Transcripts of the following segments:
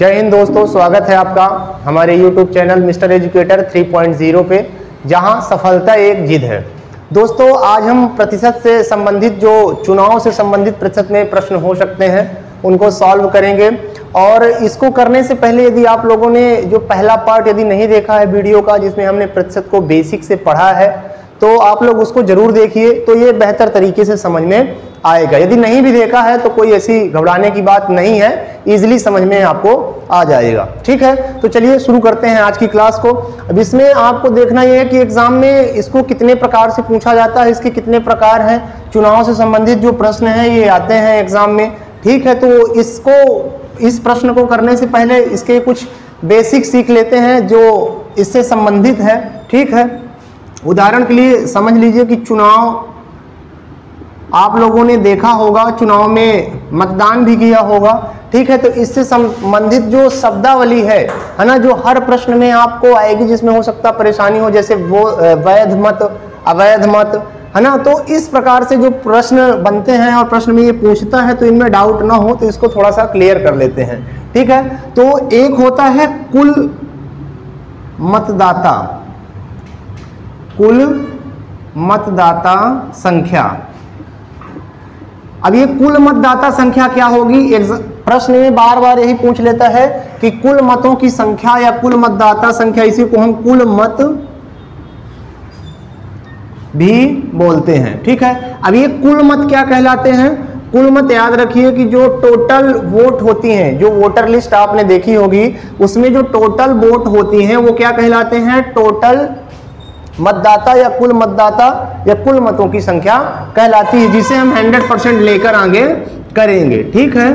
जय हिंद दोस्तों, स्वागत है आपका हमारे YouTube चैनल मिस्टर एजुकेटर 3.0 पे, जहां सफलता एक जिद है। दोस्तों, आज हम प्रतिशत से संबंधित जो चुनाव से संबंधित प्रतिशत में प्रश्न हो सकते हैं उनको सॉल्व करेंगे। और इसको करने से पहले यदि आप लोगों ने जो पहला पार्ट यदि नहीं देखा है वीडियो का, जिसमें हमने प्रतिशत को बेसिक से पढ़ा है, तो आप लोग उसको जरूर देखिए, तो ये बेहतर तरीके से समझ में आएगा। यदि नहीं भी देखा है तो कोई ऐसी घबराने की बात नहीं है, इजीली समझ में आपको आ जाएगा। ठीक है, तो चलिए शुरू करते हैं आज की क्लास को। अब इसमें आपको देखना ये है कि एग्जाम में इसको कितने प्रकार से पूछा जाता है, इसके कितने प्रकार हैं। चुनाव से संबंधित जो प्रश्न हैं ये आते हैं एग्जाम में। ठीक है, तो इस प्रश्न को करने से पहले इसके कुछ बेसिक सीख लेते हैं जो इससे संबंधित है। ठीक है, उदाहरण के लिए समझ लीजिए कि चुनाव आप लोगों ने देखा होगा, चुनाव में मतदान भी किया होगा। ठीक है, तो इससे संबंधित जो शब्दावली है ना, जो हर प्रश्न में आपको आएगी, जिसमें हो सकता परेशानी हो, जैसे वो वैध मत, अवैध मत, है ना। तो इस प्रकार से जो प्रश्न बनते हैं और प्रश्न में ये पूछता है, तो इनमें डाउट ना हो तो इसको थोड़ा सा क्लियर कर लेते हैं। ठीक है, तो एक होता है कुल मतदाता, कुल मतदाता संख्या। अब ये कुल मतदाता संख्या क्या होगी, प्रश्न में बार बार यही पूछ लेता है कि कुल मतों की संख्या या कुल मतदाता संख्या, इसी को हम कुल मत भी बोलते हैं। ठीक है, अब ये कुल मत क्या कहलाते हैं? कुल मत याद रखिए कि जो टोटल वोट होती हैं, जो वोटर लिस्ट आपने देखी होगी, उसमें जो टोटल वोट होती हैं वो क्या कहलाते हैं? टोटल मतदाता या कुल मतदाता या कुल मतों की संख्या कहलाती है, जिसे हम 100% लेकर आगे करेंगे। ठीक है,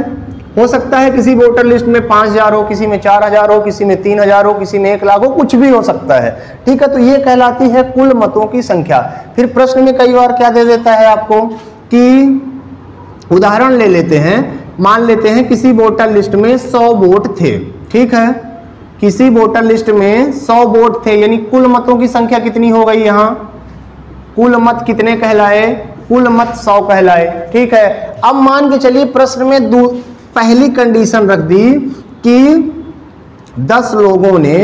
हो सकता है किसी वोटर लिस्ट में 5000 हो, किसी में 4000 हो, किसी में 3000 हो, किसी में 1 लाख हो, कुछ भी हो सकता है। ठीक है, तो ये कहलाती है कुल मतों की संख्या। फिर प्रश्न में कई बार क्या दे देता है आपको कि उदाहरण ले लेते हैं, मान लेते हैं किसी वोटर लिस्ट में 100 वोट थे। ठीक है, किसी वोटर लिस्ट में 100 वोट थे, यानी कुल मतों की संख्या कितनी हो गई? यहाँ कुल मत कितने कहलाए? कुल मत 100 कहलाए। ठीक है, अब मान के चलिए प्रश्न में पहली कंडीशन रख दी कि 10 लोगों ने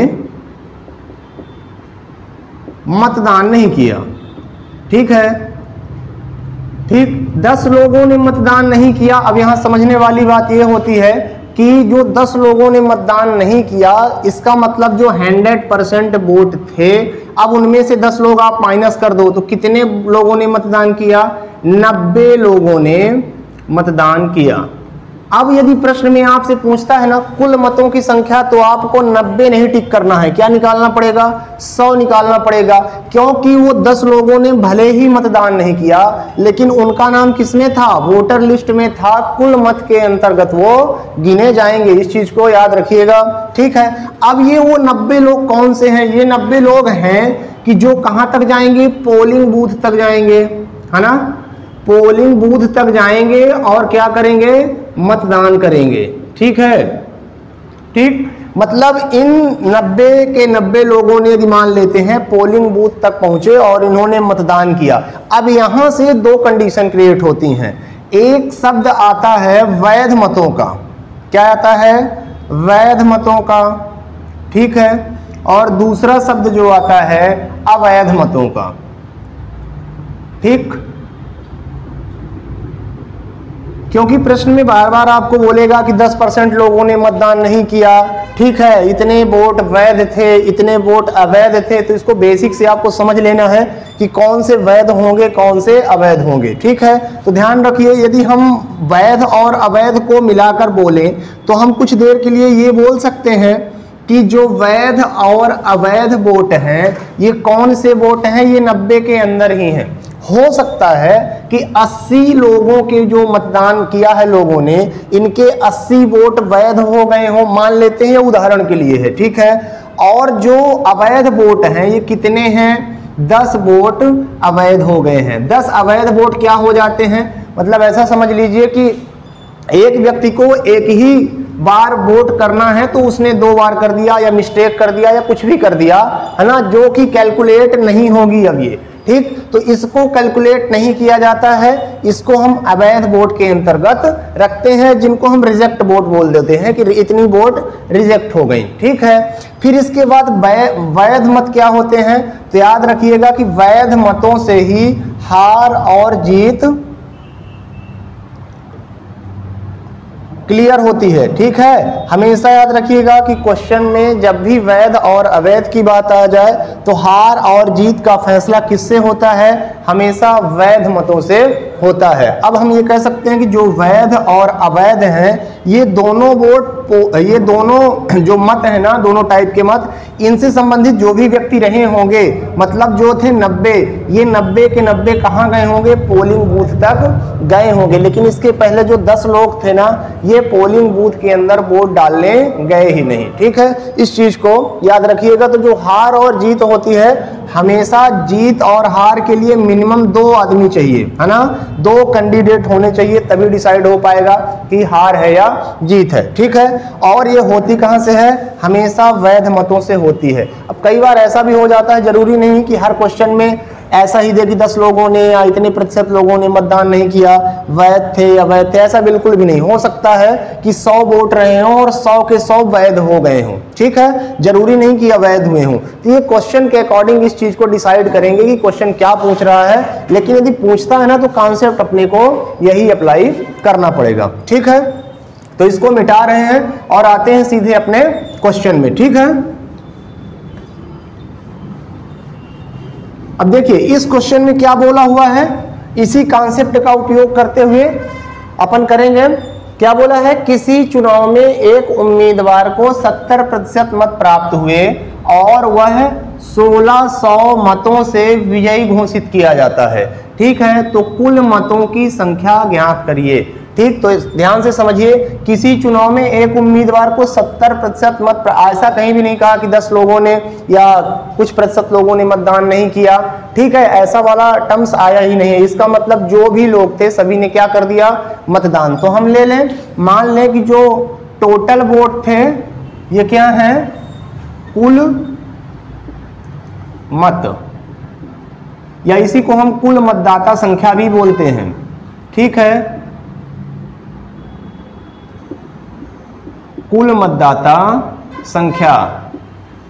मतदान नहीं किया। ठीक है, ठीक, 10 लोगों ने मतदान नहीं किया। अब यहां समझने वाली बात यह होती है कि जो 10 लोगों ने मतदान नहीं किया, इसका मतलब जो 100% वोट थे, अब उनमें से 10 लोग आप माइनस कर दो तो कितने लोगों ने मतदान किया? 90 लोगों ने मतदान किया। अब यदि प्रश्न में आपसे पूछता है ना कुल मतों की संख्या, तो आपको 90 नहीं टिक करना है, क्या निकालना पड़ेगा? 100 निकालना पड़ेगा, क्योंकि वो 10 लोगों ने भले ही मतदान नहीं किया, लेकिन उनका नाम किसमें था? वोटर लिस्ट में था, कुल मत के अंतर्गत वो गिने जाएंगे। इस चीज को याद रखिएगा। ठीक है, अब ये वो 90 लोग कौन से हैं? ये 90 लोग हैं कि जो कहां तक जाएंगे? पोलिंग बूथ तक जाएंगे, है ना। पोलिंग बूथ तक जाएंगे और क्या करेंगे? मतदान करेंगे। ठीक है, ठीक, मतलब इन 90 के 90 लोगों ने, यदि मान लेते हैं, पोलिंग बूथ तक पहुंचे और इन्होंने मतदान किया। अब यहां से 2 कंडीशन क्रिएट होती हैं। एक शब्द आता है वैध मतों का, क्या आता है? वैध मतों का। ठीक है, और दूसरा शब्द जो आता है अवैध मतों का। ठीक, क्योंकि प्रश्न में बार बार आपको बोलेगा कि 10% लोगों ने मतदान नहीं किया। ठीक है, इतने वोट वैध थे, इतने वोट अवैध थे, तो इसको बेसिक से आपको समझ लेना है कि कौन से वैध होंगे, कौन से अवैध होंगे। ठीक है, तो ध्यान रखिए, यदि हम वैध और अवैध को मिलाकर बोलें तो हम कुछ देर के लिए ये बोल सकते हैं कि जो वैध और अवैध वोट हैं, ये कौन से वोट हैं? ये 90 के अंदर ही हैं। हो सकता है कि 80 लोगों के जो मतदान किया है लोगों ने, इनके 80 वोट वैध हो गए हो, मान लेते हैं, उदाहरण के लिए है। ठीक है, और जो अवैध वोट हैं ये कितने हैं? 10 वोट अवैध हो गए हैं। 10 अवैध वोट क्या हो जाते हैं? मतलब ऐसा समझ लीजिए कि एक व्यक्ति को एक ही बार वोट करना है तो उसने 2 बार कर दिया, या मिस्टेक कर दिया, या कुछ भी कर दिया, है ना, जो कि कैलकुलेट नहीं होगी। अब ठीक, तो इसको कैलकुलेट नहीं किया जाता है, इसको हम अवैध वोट के अंतर्गत रखते हैं, जिनको हम रिजेक्ट वोट बोल देते हैं कि इतनी वोट रिजेक्ट हो गई। ठीक है, फिर इसके बाद वैध मत क्या होते हैं, तो याद रखिएगा कि वैध मतों से ही हार और जीत क्लियर होती है। ठीक है, हमेशा याद रखिएगा कि क्वेश्चन में जब भी वैध और अवैध की बात आ जाए तो हार और जीत का फैसला किससे होता है, हमेशा वैध मतों से होता है। अब हम ये कह सकते हैं कि जो वैध और अवैध हैं, ये दोनों वोट, ये दोनों जो मत है ना, दोनों टाइप के मत, इनसे संबंधित जो भी व्यक्ति रहे होंगे, मतलब जो थे 90, ये 90 के 90 कहाँ गए होंगे, पोलिंग बूथ तक गए होंगे। लेकिन इसके पहले जो 10 लोग थे ना, ये पोलिंग बूथ के अंदर वोट डालने गए ही नहीं। ठीक है, इस चीज को याद रखिएगा। तो जो हार और जीत होती है, हमेशा जीत और हार के लिए मिनिमम 2 आदमी चाहिए, है ना, 2 कैंडिडेट होने चाहिए, तभी डिसाइड हो पाएगा कि हार है या जीत है। ठीक है, और ये होती कहां से है, हमेशा वैध मतों से होती है। अब कई बार ऐसा भी हो जाता है, जरूरी नहीं कि हर क्वेश्चन में ऐसा ही दे कि 10 लोगों ने या इतने प्रतिशत लोगों ने मतदान नहीं किया, वैध थे या अवैध थे, ऐसा बिल्कुल भी नहीं। हो सकता है कि 100 वोट रहे हों और 100 के 100 वैध हो गए हों। ठीक है, जरूरी नहीं कि अवैध हुए हों। तो ये क्वेश्चन के अकॉर्डिंग इस चीज को डिसाइड करेंगे कि क्वेश्चन क्या पूछ रहा है, लेकिन यदि पूछता है ना तो कॉन्सेप्ट अपने को यही अप्लाई करना पड़ेगा। ठीक है, तो इसको मिटा रहे हैं और आते हैं सीधे अपने क्वेश्चन में। ठीक है, अब देखिए इस क्वेश्चन में क्या बोला हुआ है, इसी कॉन्सेप्ट का उपयोग करते हुए अपन करेंगे। क्या बोला है, किसी चुनाव में एक उम्मीदवार को 70% मत प्राप्त हुए और वह 1600 मतों से विजयी घोषित किया जाता है। ठीक है, तो कुल मतों की संख्या ज्ञात करिए। ठीक, तो ध्यान से समझिए, किसी चुनाव में एक उम्मीदवार को 70% मत, ऐसा कहीं भी नहीं कहा कि 10 लोगों ने या कुछ प्रतिशत लोगों ने मतदान नहीं किया। ठीक है, ऐसा वाला टर्म्स आया ही नहीं है। इसका मतलब जो भी लोग थे सभी ने क्या कर दिया, मतदान। तो हम ले लें, मान लें कि जो टोटल वोट थे ये क्या है, कुल मत, या इसी को हम कुल मतदाता संख्या भी बोलते हैं। ठीक है, कुल मतदाता संख्या।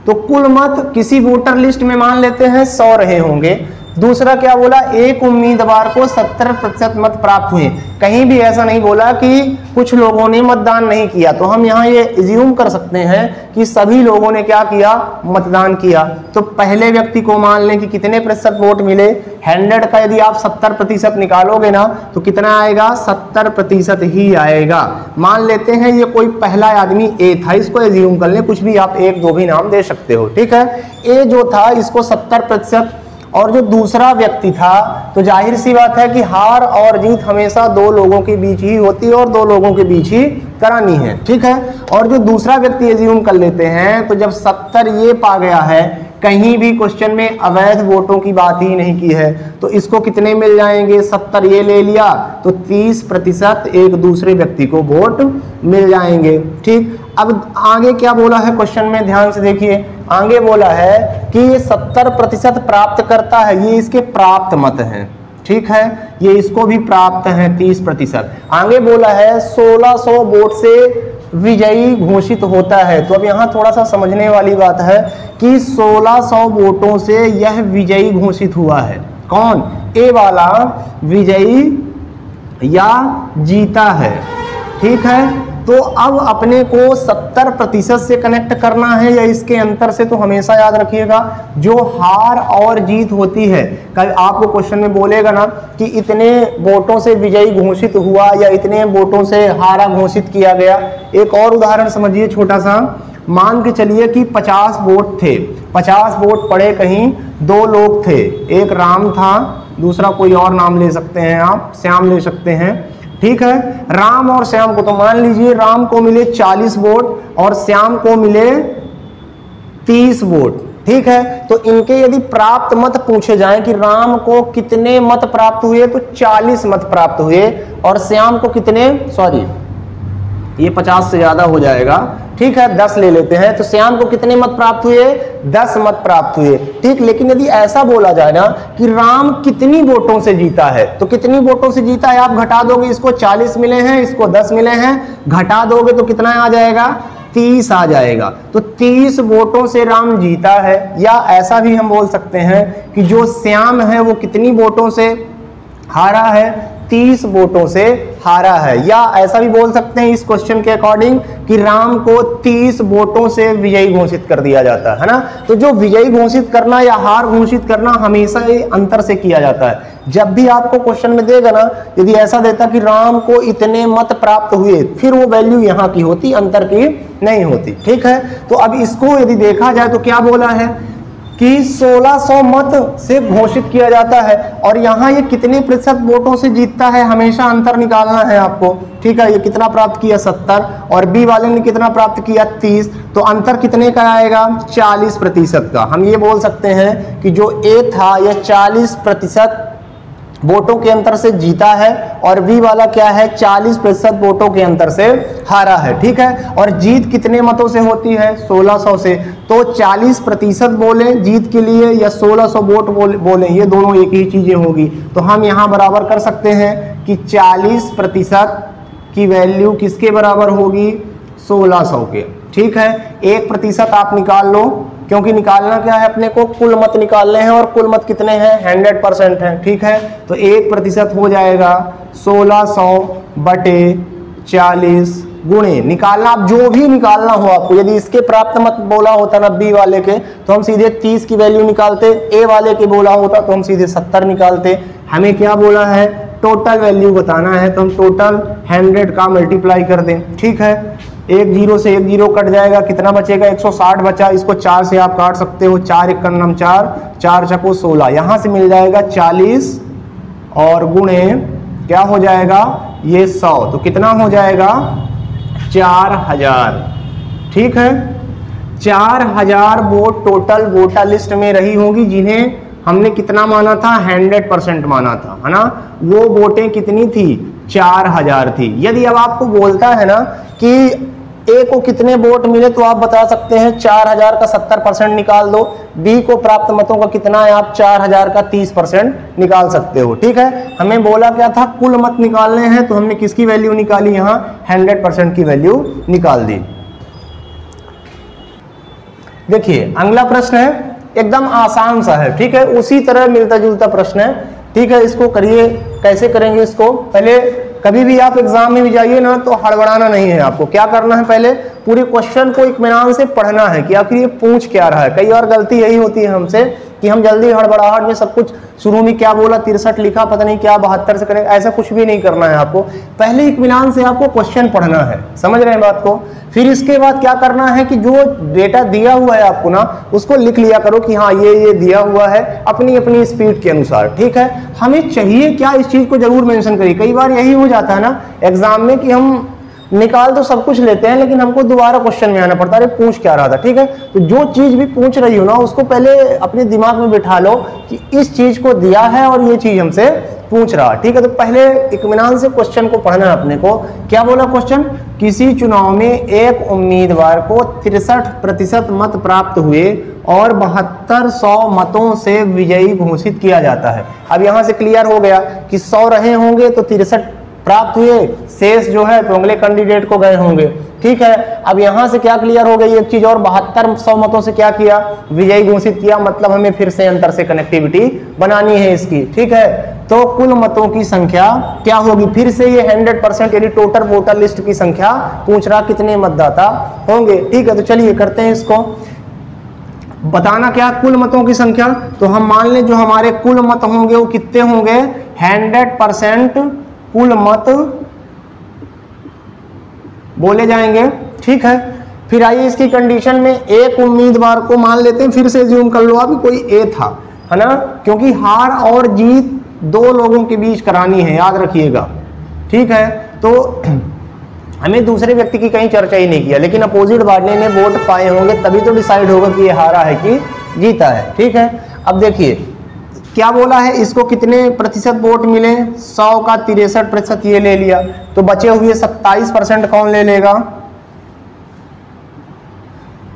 तो कुल मत किसी वोटर लिस्ट में मान लेते हैं 100 रहे होंगे। दूसरा क्या बोला, एक उम्मीदवार को 70% मत प्राप्त हुए। कहीं भी ऐसा नहीं बोला कि कुछ लोगों ने मतदान नहीं किया। तो हम यहाँ ये इज्यूम कर सकते हैं कि सभी लोगों ने क्या किया, मतदान किया। तो पहले व्यक्ति को मान लें कि कितने प्रतिशत वोट मिले, 100 का यदि आप 70% निकालोगे ना तो कितना आएगा, 70% ही आएगा। मान लेते हैं ये कोई पहला आदमी ए था, इसको इज्यूम कर लें, कुछ भी आप 1-2 भी नाम दे सकते हो। ठीक है, ए जो था इसको 70%, और जो दूसरा व्यक्ति था, तो जाहिर सी बात है कि हार और जीत हमेशा 2 लोगों के बीच ही होती है और 2 लोगों के बीच ही करानी है। ठीक है, और जो दूसरा व्यक्ति एज्यूम कर लेते हैं, तो जब 70 ये पा गया है, कहीं भी क्वेश्चन में अवैध वोटों की बात ही नहीं की है, तो इसको कितने मिल जाएंगे, 70 ये ले लिया तो 30% एक दूसरे व्यक्ति को वोट मिल जाएंगे। ठीक, अब आगे क्या बोला है क्वेश्चन में, ध्यान से देखिए। आगे बोला है कि ये 70% प्राप्त करता है, ये इसके प्राप्त मत हैं। ठीक है, ये इसको भी प्राप्त है 30%। आगे बोला है 1600 वोट से विजयी घोषित होता है। तो अब यहाँ थोड़ा सा समझने वाली बात है कि 1600 वोटों से यह विजयी घोषित हुआ है। कौन, ए वाला विजयी या जीता है। ठीक है, तो अब अपने को 70% से कनेक्ट करना है या इसके अंतर से, तो हमेशा याद रखिएगा जो हार और जीत होती है, कल आपको क्वेश्चन में बोलेगा ना कि इतने वोटों से विजयी घोषित हुआ या इतने वोटों से हारा घोषित किया गया। एक और उदाहरण समझिए छोटा सा, मान के चलिए कि 50 वोट थे, 50 वोट पड़े कहीं, 2 लोग थे, एक राम था, दूसरा कोई और नाम ले सकते हैं आप, श्याम ले सकते हैं। ठीक है, राम और श्याम को, तो मान लीजिए राम को मिले 40 वोट और श्याम को मिले 30 वोट। ठीक है, तो इनके यदि प्राप्त मत पूछे जाएं कि राम को कितने मत प्राप्त हुए, तो 40 मत प्राप्त हुए, और श्याम को कितने, ये 50 से ज्यादा हो जाएगा, ठीक है 10 ले लेते हैं। तो श्याम को कितने मत प्राप्त हुए? 10 मत प्राप्त हुए, ठीक। लेकिन यदि ऐसा बोला जाए ना कि राम कितनी वोटों से जीता है, तो कितनी वोटों से जीता है आप घटा दोगे, इसको 40 मिले हैं, इसको 10 मिले हैं, घटा दोगे तो कितना आ जाएगा? 30 आ जाएगा। तो 30 वोटों से राम जीता है। या ऐसा भी हम बोल सकते हैं कि जो श्याम है वो कितनी वोटों से हारा है? 30 वोटों से हारा है। या ऐसा भी बोल सकते हैं इस क्वेश्चन के अकॉर्डिंग कि राम को 30 वोटों से विजयी घोषित कर दिया जाता है ना। तो जो विजयी घोषित करना या हार घोषित करना हमेशा ही अंतर से किया जाता है। जब भी आपको क्वेश्चन में देगा ना, यदि ऐसा देता कि राम को इतने मत प्राप्त हुए, फिर वो वैल्यू यहाँ की होती, अंतर की नहीं होती, ठीक है। तो अब इसको यदि देखा जाए तो क्या बोला है कि 1600 मत से घोषित किया जाता है, और यहाँ ये कितने प्रतिशत वोटों से जीतता है, हमेशा अंतर निकालना है आपको, ठीक है। ये कितना प्राप्त किया? 70, और बी वाले ने कितना प्राप्त किया? 30। तो अंतर कितने का आएगा? 40% का। हम ये बोल सकते हैं कि जो ए था यह 40% वोटों के अंतर से जीता है, और बी वाला क्या है? 40% वोटों के अंतर से हारा है, ठीक है। और जीत कितने मतों से होती है? 1600 से। तो 40% बोले जीत के लिए या 1600 वोट बोले, ये दोनों एक ही चीजें होगी। तो हम यहाँ बराबर कर सकते हैं कि 40% की वैल्यू किसके बराबर होगी? 1600 के, ठीक है। 1% आप निकाल लो, क्योंकि निकालना क्या है अपने को? कुल मत निकालने हैं, और कुल मत कितने हैं? 100% हैं, ठीक है। तो 1% हो जाएगा 1600 बटे 40 गुणे, निकालना आप जो भी निकालना हो आपको। यदि इसके प्राप्त मत बोला होता ना बी वाले के, तो हम सीधे 30 की वैल्यू निकालते। ए वाले के बोला होता तो हम सीधे 70 निकालते। हमें क्या बोला है? टोटल वैल्यू बताना है, तो हम टोटल 100 का मल्टीप्लाई कर दें, ठीक है। 1 0 से 1 0 कट जाएगा, कितना बचेगा? 160 बचा। इसको 4 से आप काट सकते हो, 4 1 9 4, 4 चको 16, यहाँ से मिल जाएगा 40 और गुणे क्या हो जाएगा? ये 100, तो कितना हो जाएगा? 4000, ठीक है। 4000 वोट टोटल वोटर लिस्ट में रही होंगी, जिन्हें हमने कितना माना था? 100% माना था, है ना। वो वोटें कितनी थी? 4000 थी। यदि अब आपको बोलता है ना कि ए को कितने वोट मिले, तो आप बता सकते हैं 4000 का 70% निकाल दो। बी को प्राप्त मतों का कितना है? आप 4000 का 30% निकाल सकते हो, ठीक है। हमें बोला क्या था? कुल मत निकालने हैं, तो हमने किसकी वैल्यू निकाली? यहाँ 100% की वैल्यू निकाल दी। देखिए अगला प्रश्न है, एकदम आसान सा है, ठीक है। उसी तरह मिलता जुलता प्रश्न है, ठीक है। इसको करिए, कैसे करेंगे इसको? पहले कभी भी आप एग्जाम में भी जाइए ना, तो हड़बड़ाना नहीं है आपको। क्या करना है? पहले पूरे क्वेश्चन को इत्मीनान से पढ़ना है कि आखिर ये पूछ क्या रहा है। कई बार गलती यही होती है हमसे कि हम जल्दी हड़बड़ाहट में सब कुछ, शुरू में क्या बोला 63 लिखा, पता नहीं क्या 72 से करेंगे, ऐसा कुछ भी नहीं करना है आपको। पहले इत्मीनान से आपको क्वेश्चन पढ़ना है, समझ रहे हैं बात को। फिर इसके बाद क्या करना है कि जो डेटा दिया हुआ है आपको ना, उसको लिख लिया करो कि हाँ ये दिया हुआ है, अपनी अपनी स्पीड के अनुसार, ठीक है। हमें चाहिए क्या, इस चीज को जरूर मेंशन करिए। कई बार यही हो जाता है ना एग्जाम में कि हम निकाल तो सब कुछ लेते हैं, लेकिन हमको दोबारा क्वेश्चन में आना पड़ता है, अरे पूछ क्या रहा था, ठीक है। तो जो चीज भी पूछ रही हो ना, उसको पहले अपने दिमाग में बिठा लो कि इस चीज को दिया है और ये चीज हमसे पूछ रहा, ठीक है। तो पहले इत्मीनान से क्वेश्चन को पढ़ना है अपने को। क्या बोला क्वेश्चन? किसी चुनाव में एक उम्मीदवार को 63% मत प्राप्त हुए और 7200 मतों से विजयी घोषित किया जाता है। अब यहां से क्लियर हो गया कि 100 रहे होंगे तो 63 प्राप्त हुए, शेष जो है तो अगले कैंडिडेट को गए होंगे, ठीक है। अब यहां से क्या क्लियर हो गई एक चीज और, 7200 मतों से क्या किया? विजयी घोषित किया। मतलब हमें फिर से अंतर से कनेक्टिविटी बनानी है इसकी, ठीक है। तो कुल मतों की संख्या क्या होगी? फिर से ये 100% यानी टोटल वोटर लिस्ट की संख्या पूछ रहा, कितने मतदाता होंगे, ठीक है। तो चलिए करते हैं इसको। बताना क्या? कुल मतों की संख्या। तो हम मान लें जो हमारे कुल मत होंगे वो कितने होंगे? 100% कुल मत बोले जाएंगे, ठीक है। फिर आइए इसकी कंडीशन में एक उम्मीदवार को मान लेते हैं, फिर से ज्यूम कर लो आप कोई ए था, है ना, क्योंकि हार और जीत दो लोगों के बीच करानी है, याद रखिएगा, ठीक है। तो हमें दूसरे व्यक्ति की कहीं चर्चा ही नहीं किया, लेकिन अपोजिट पार्टी ने वोट पाए होंगे, तभी तो डिसाइड होगा कि ये हारा है कि जीता है, ठीक है। अब देखिए क्या बोला है, इसको कितने प्रतिशत वोट मिले, 100 का 63% ये ले लिया, तो बचे हुए 27% कौन ले लेगा,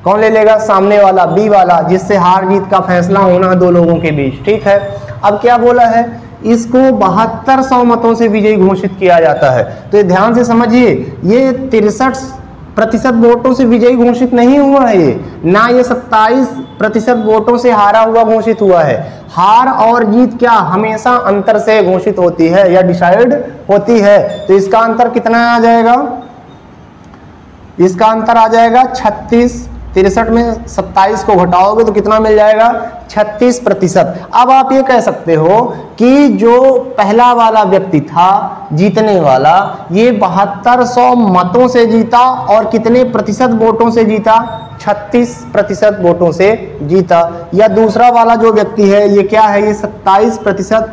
कौन ले लेगा, सामने वाला बी वाला, जिससे हार जीत का फैसला होना है दो लोगों के बीच। ठीक है, अब क्या बोला है, इसको 7200 मतों से विजयी घोषित किया जाता है। तो ये ध्यान से समझिए, ये 63% वोटों से विजयी घोषित नहीं हुआ है, ये ना ये 27% वोटों से हारा हुआ घोषित हुआ है। हार और जीत क्या हमेशा अंतर से घोषित होती है या डिसाइड होती है। तो इसका अंतर कितना आ जाएगा, इसका अंतर आ जाएगा 36, 63 में 27 को घटाओगे तो कितना मिल जाएगा, 36%। अब आप ये कह सकते हो कि जो पहला वाला व्यक्ति था जीतने वाला, ये 7200 मतों से जीता और कितने प्रतिशत वोटों से जीता, 36% वोटों से जीता। या दूसरा वाला जो व्यक्ति है ये क्या है, ये 36%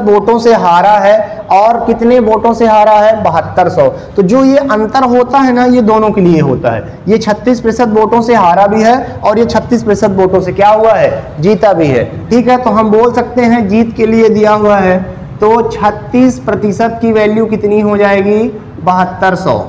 वोटों से हारा है और कितने वोटों से हारा है, 7200। तो जो ये अंतर होता है ना, ये दोनों के लिए होता है। ये 36% वोटों से हारा भी है और ये 36% वोटों से क्या हुआ है, जीता भी है। ठीक है, तो हम बोल सकते हैं जीत के लिए दिया हुआ है तो 36% की वैल्यू कितनी हो जाएगी, 7200।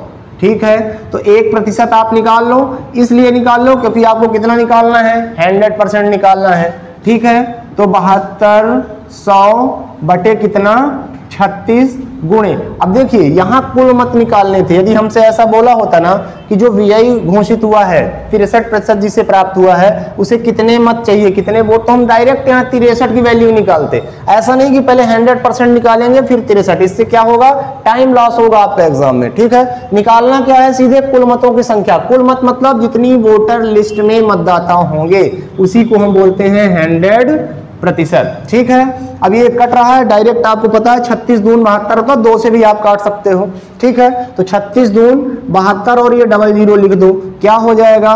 ठीक है, तो 1% आप निकाल लो, इसलिए निकाल लो क्योंकि आपको कितना निकालना है, 100% निकालना है। ठीक है, तो 7200 बटे कितना, 36 गुणे। अब देखिए यहाँ कुल मत निकालने थे। यदि हमसे ऐसा बोला होता ना कि जो विजयी घोषित हुआ है 63% जिसे प्राप्त हुआ है उसे कितने मत चाहिए, कितने वोट, तो हम डायरेक्ट यहाँ 63 की वैल्यू निकालते। ऐसा नहीं कि पहले 100% निकालेंगे फिर 63, इससे क्या होगा, टाइम लॉस होगा आपका एग्जाम में। ठीक है, निकालना क्या है, सीधे कुल मतों की संख्या। कुल मत मतलब जितनी वोटर लिस्ट में मतदाता होंगे उसी को हम बोलते हैं 100%। ठीक है, अब ये कट रहा है डायरेक्ट, आपको पता है 36 दून 72 होता है, 2 से भी आप काट सकते हो। ठीक है, तो 36 दून 72 और ये 00 लिख दो, क्या हो जाएगा,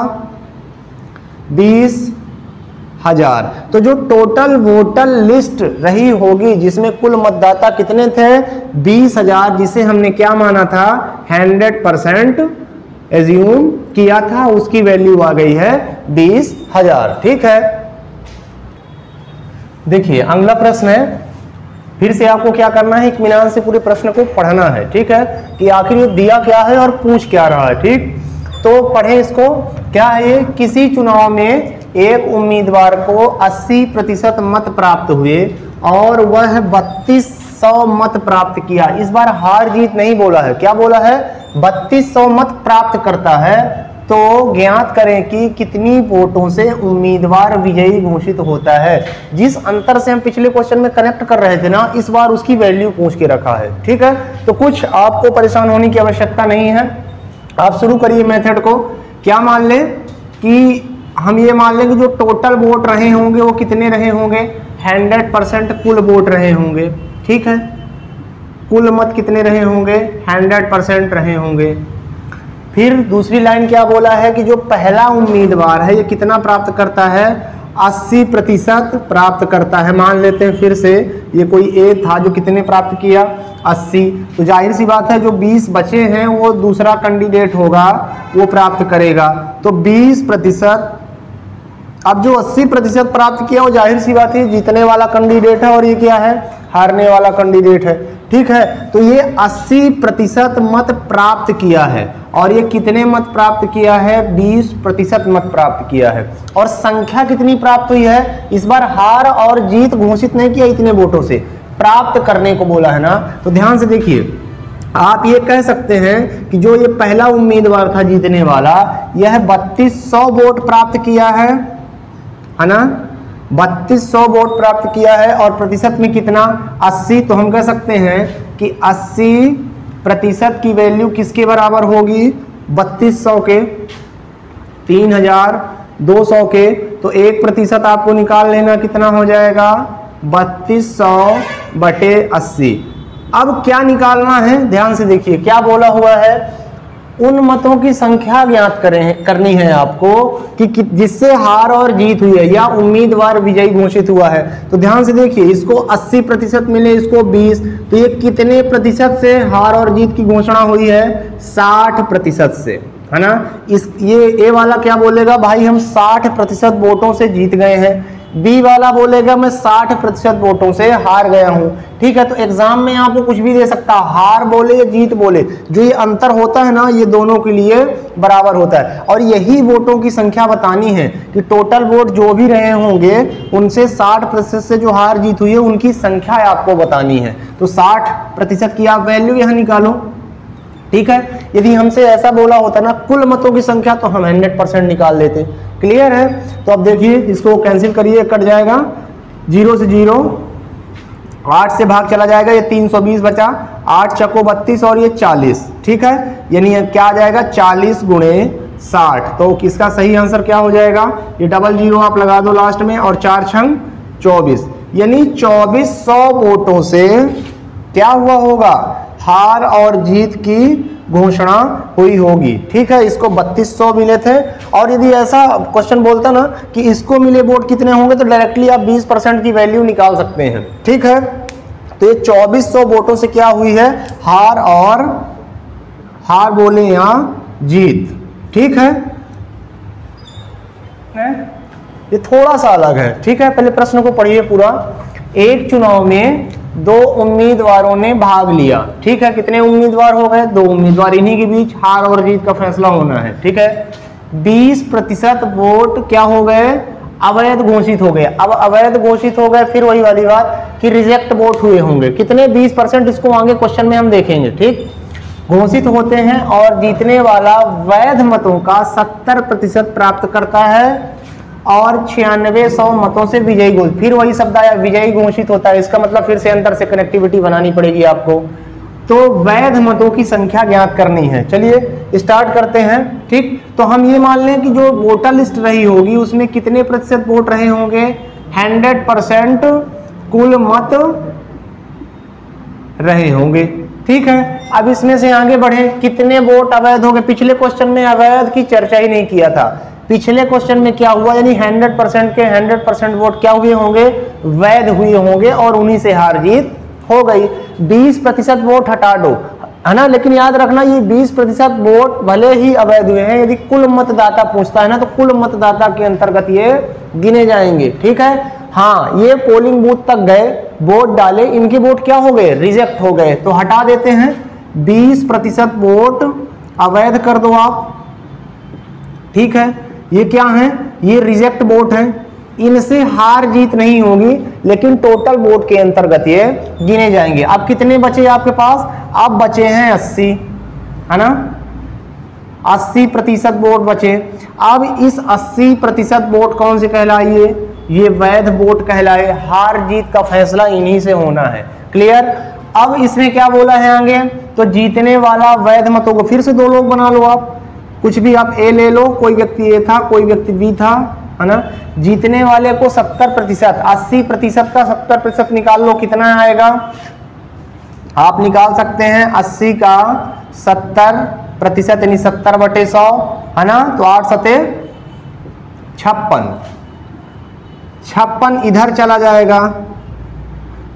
20,000। तो जो टोटल वोटर लिस्ट रही होगी जिसमें कुल मतदाता कितने थे, 20,000, जिसे हमने क्या माना था, 100% एज्यूम किया था, उसकी वैल्यू आ गई है 20,000। ठीक है, देखिए अगला प्रश्न है, फिर से आपको क्या करना है, इत्मीनान से पूरे प्रश्न को पढ़ना है। ठीक है, कि आखिर ये दिया क्या है और पूछ क्या रहा है। ठीक, तो पढ़ें इसको। क्या है ये, किसी चुनाव में एक उम्मीदवार को 80% मत प्राप्त हुए और वह 3200 मत प्राप्त किया। इस बार हार जीत नहीं बोला है, क्या बोला है, 3200 मत प्राप्त करता है, तो ज्ञात करें कि कितनी वोटों से उम्मीदवार विजयी घोषित होता है। जिस अंतर से हम पिछले क्वेश्चन में कनेक्ट कर रहे थे ना, इस बार उसकी वैल्यू पूछ के रखा है। ठीक है, तो कुछ आपको परेशान होने की आवश्यकता नहीं है। आप शुरू करिए मेथड को। क्या मान ले कि हम ये मान लें कि जो टोटल वोट रहे होंगे वो कितने रहे होंगे, 100% कुल वोट रहे होंगे। ठीक है, कुल मत कितने रहे होंगे, 100% रहे होंगे। फिर दूसरी लाइन क्या बोला है कि जो पहला उम्मीदवार है ये कितना प्राप्त करता है, 80% प्राप्त करता है। मान लेते हैं फिर से ये कोई ए था जो कितने प्राप्त किया, 80। तो जाहिर सी बात है जो 20 बचे हैं वो दूसरा कैंडिडेट होगा, वो प्राप्त करेगा। तो 20%, अब जो 80% प्राप्त किया वो जाहिर सी बात है जीतने वाला कैंडिडेट है और ये क्या है, हारने वाला कैंडिडेट है। ठीक है, तो ये 80% मत प्राप्त किया है और ये कितने मत प्राप्त किया है, 20% मत प्राप्त किया है। और संख्या कितनी प्राप्त हुई है, इस बार हार और जीत घोषित नहीं किया, इतने वोटों से प्राप्त करने को बोला है ना। तो ध्यान से देखिए, आप ये कह सकते हैं कि जो ये पहला उम्मीदवार था जीतने वाला, यह 3200 वोट प्राप्त किया है ना, 3200 वोट प्राप्त किया है और प्रतिशत में कितना, 80। तो हम कह सकते हैं कि 80% की वैल्यू किसके बराबर होगी, 3200 के, 3200 के। तो 1% आपको निकाल लेना, कितना हो जाएगा, 3200 बटे 80। अब क्या निकालना है, ध्यान से देखिए क्या बोला हुआ है, उन मतों की संख्या ज्ञात करनी है आपको कि जिससे हार और जीत हुई है या उम्मीदवार विजयी घोषित हुआ है। तो ध्यान से देखिए, इसको 80% मिले, इसको 20, तो ये कितने प्रतिशत से हार और जीत की घोषणा हुई है, 60% से, है ना। ये वाला क्या बोलेगा, भाई हम 60% वोटों से जीत गए हैं। बी वाला बोलेगा मैं 60% वोटों से हार गया हूं। ठीक है, तो एग्जाम में आपको कुछ भी दे सकता, हार बोले या जीत बोले, जो ये अंतर होता है ना ये दोनों के लिए बराबर होता है। और यही वोटों की संख्या बतानी है कि टोटल वोट जो भी रहे होंगे उनसे 60% से जो हार जीत हुई है उनकी संख्या आपको बतानी है। तो 60% की आप वैल्यू यहां निकालो। ठीक है, यदि हमसे ऐसा बोला होता ना कुल मतों की संख्या तो हम 100% निकाल लेते। क्लियर है? तो अब देखिए इसको कैंसिल करिए, कट जाएगा 0 से 0, 8 से भाग चला जाएगा, ये 320 बचा, 8 चको 32 और ये 40। ठीक है, यानी क्या आ जाएगा 40 गुणे 60। तो किसका सही आंसर क्या हो जाएगा? ये डबल 0 आप लगा दो लास्ट में और 4 छंग 24, यानी 2400 वोटों से क्या हुआ होगा? हार और जीत की घोषणा हुई होगी। ठीक है, इसको 3200 मिले थे। और यदि ऐसा क्वेश्चन बोलता ना कि इसको मिले वोट कितने होंगे तो डायरेक्टली आप 20% की वैल्यू निकाल सकते हैं। ठीक है, तो ये 2400 वोटों से क्या हुई है? हार बोले या जीत। ठीक है, ये थोड़ा सा अलग है। ठीक है, पहले प्रश्न को पढ़िए पूरा। एक चुनाव में 2 उम्मीदवारों ने भाग लिया। ठीक है, कितने उम्मीदवार हो गए? 2 उम्मीदवार, इन्हीं के बीच हार और जीत का फैसला होना है। ठीक है, 20% वोट क्या हो गए? अवैध घोषित हो गए। अब अवैध घोषित हो गए, फिर वही वाली बात कि रिजेक्ट वोट हुए होंगे। कितने? 20%। इसको आगे क्वेश्चन में हम देखेंगे। ठीक, घोषित होते हैं और जीतने वाला वैध मतों का 70% प्राप्त करता है और 9600 मतों से विजयी घोषित। फिर वही शब्द आया, विजयी घोषित होता है। इसका मतलब फिर से अंतर से कनेक्टिविटी बनानी पड़ेगी आपको। तो वैध मतों की संख्या ज्ञात करनी है। चलिए स्टार्ट करते हैं। ठीक, तो हम ये मान लें कि जो वोटर लिस्ट रही होगी उसमें कितने प्रतिशत वोट रहे होंगे? 100% कुल मत रहे होंगे। ठीक है, अब इसमें से आगे बढ़े, कितने वोट अवैध होंगे? पिछले क्वेश्चन में अवैध की चर्चा ही नहीं किया था। पिछले क्वेश्चन में क्या हुआ? यानी 100% के 100% वोट क्या हुए होंगे? वैध हुए होंगे और उन्हीं से हार जीत हो गई। 20% वोट हटा दो, है ना, लेकिन याद रखना ये 20% वोट भले ही अवैध हुए हैं, यदि कुल मतदाता पूछता है ना तो कुल मतदाता के अंतर्गत ये गिने जाएंगे। ठीक है, हाँ, ये पोलिंग बूथ तक गए, वोट डाले, इनके वोट क्या हो गए? रिजेक्ट हो गए, तो हटा देते हैं। 20% वोट अवैध कर दो आप। ठीक है, ये क्या है? ये रिजेक्ट वोट है, इनसे हार जीत नहीं होगी लेकिन टोटल वोट के अंतर्गत ये गिने जाएंगे। अब कितने बचे आपके पास? अब बचे हैं 80, है ना, 80% वोट बचे। अब इस 80% वोट कौन से कहलाइए? ये वैध वोट कहलाए। हार जीत का फैसला इन्हीं से होना है। क्लियर? अब इसमें क्या बोला है आगे? तो जीतने वाला वैध मतों को फिर से 2 लोग बना लो आप, कुछ भी आप ए ले लो, कोई व्यक्ति ए था, कोई व्यक्ति बी था, है ना। जीतने वाले को 70%, 80% का 70% निकाल लो, कितना आएगा? आप निकाल सकते हैं 80 का 70% यानी 70/100, है ना। तो 8 सते 56 इधर चला जाएगा।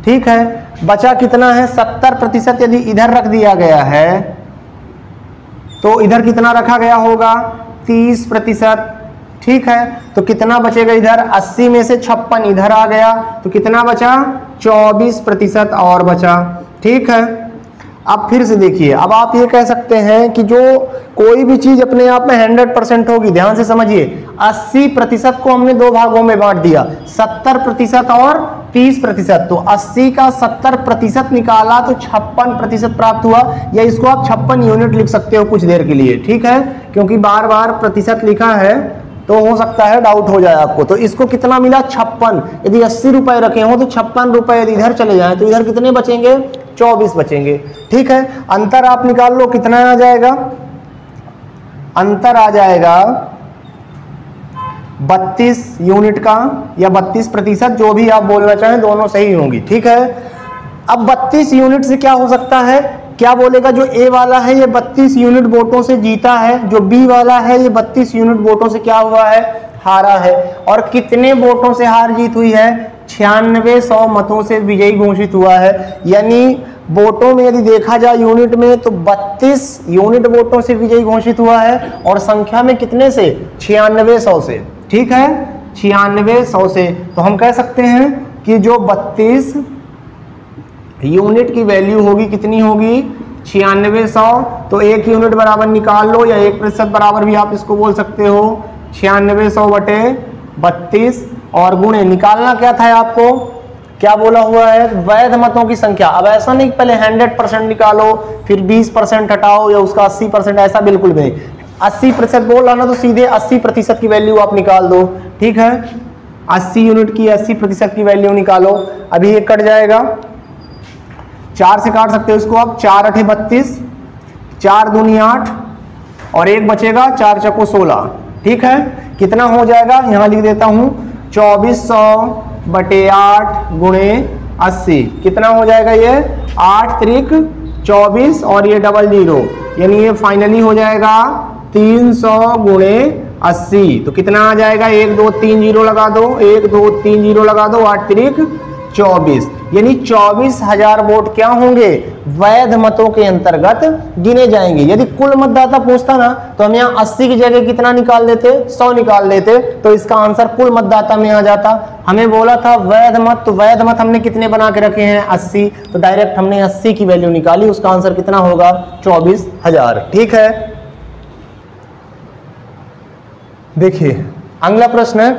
ठीक है, बचा कितना है? 70% यदि इधर रख दिया गया है तो इधर कितना रखा गया होगा? 30%। ठीक है, तो कितना बचेगा इधर? 80 में से 56 इधर आ गया, तो कितना बचा? 24% और बचा। ठीक है, अब फिर से देखिए, अब आप ये कह सकते हैं कि जो कोई भी चीज अपने आप में 100% होगी, ध्यान से समझिए, 80% को हमने 2 भागों में बांट दिया, 70% और 30%। तो 80 का 70% निकाला तो 56% प्राप्त हुआ, या इसको आप 56 यूनिट लिख सकते हो कुछ देर के लिए। ठीक है, क्योंकि बार बार प्रतिशत लिखा है तो हो सकता है डाउट हो जाए आपको। तो इसको कितना मिला? 56। यदि 80 रुपए रखे हो तो 56 रुपए यदि इधर चले जाए तो इधर कितने बचेंगे? 24 बचेंगे। ठीक है, अंतर आप निकाल लो, कितना आ जाएगा? अंतर आ जाएगा 32 यूनिट का, या 32%, जो भी आप बोलना चाहें, दोनों सही होंगी। ठीक है, अब 32 यूनिट से क्या हो सकता है? क्या बोलेगा? जो ए वाला है ये 32 यूनिट वोटों से जीता है, जो बी वाला है ये 32 यूनिट वोटों से क्या हुआ है? हारा है। और कितने वोटों से हार जीत हुई है? 9600 मतों से विजयी घोषित हुआ है। यानी वोटों में यदि देखा जाए यूनिट में तो 32 यूनिट वोटों से विजयी घोषित हुआ है, और संख्या में कितने से? 9600 से। ठीक है, 9600 से। तो हम कह सकते हैं कि जो 32 यूनिट की वैल्यू होगी कितनी होगी, 9600। तो 1 यूनिट बराबर निकाल लो, या 1% बराबर भी आप इसको बोल सकते हो, 9600 बटे 32 और गुणे निकालना क्या था आपको, क्या बोला हुआ है, वैध मतों की संख्या। अब ऐसा नहीं पहले 100% निकालो फिर 20% हटाओ या उसका 80%, ऐसा बिल्कुल भी नहीं। 80% बोल रहा ना तो सीधे 80% की वैल्यू आप निकाल दो, ठीक है। 80 यूनिट की 80% की वैल्यू निकालो। अभी ये कट जाएगा, 4 से काट सकते हो इसको आप, 4 8 32, 4 दूनी 8 और 1 बचेगा, 4 चौको 16, ठीक है। कितना हो जाएगा, यहाँ लिख देता हूँ 2400 बटे 8 गुणे 80, कितना हो जाएगा ये 8 त्रिक 24 और ये 00, यानी ये फाइनली हो जाएगा 300 गुणे 80। तो कितना आ जाएगा, 1 2 3 जीरो लगा दो, 1 2 3 जीरो लगा दो, 8 त्रिक 24, यानी 24,000 वोट क्या होंगे, वैध मतों के अंतर्गत गिने जाएंगे। यदि कुल मतदाता पूछता ना तो हम यहाँ 80 की जगह कितना निकाल देते, 100 निकाल देते, तो इसका आंसर कुल मतदाता में आ जाता। हमें बोला था वैध मत, तो वैध मत हमने कितने बना के रखे हैं 80, तो डायरेक्ट हमने 80 की वैल्यू निकाली, उसका आंसर कितना होगा 24,000, ठीक है। देखिए अगला प्रश्न है,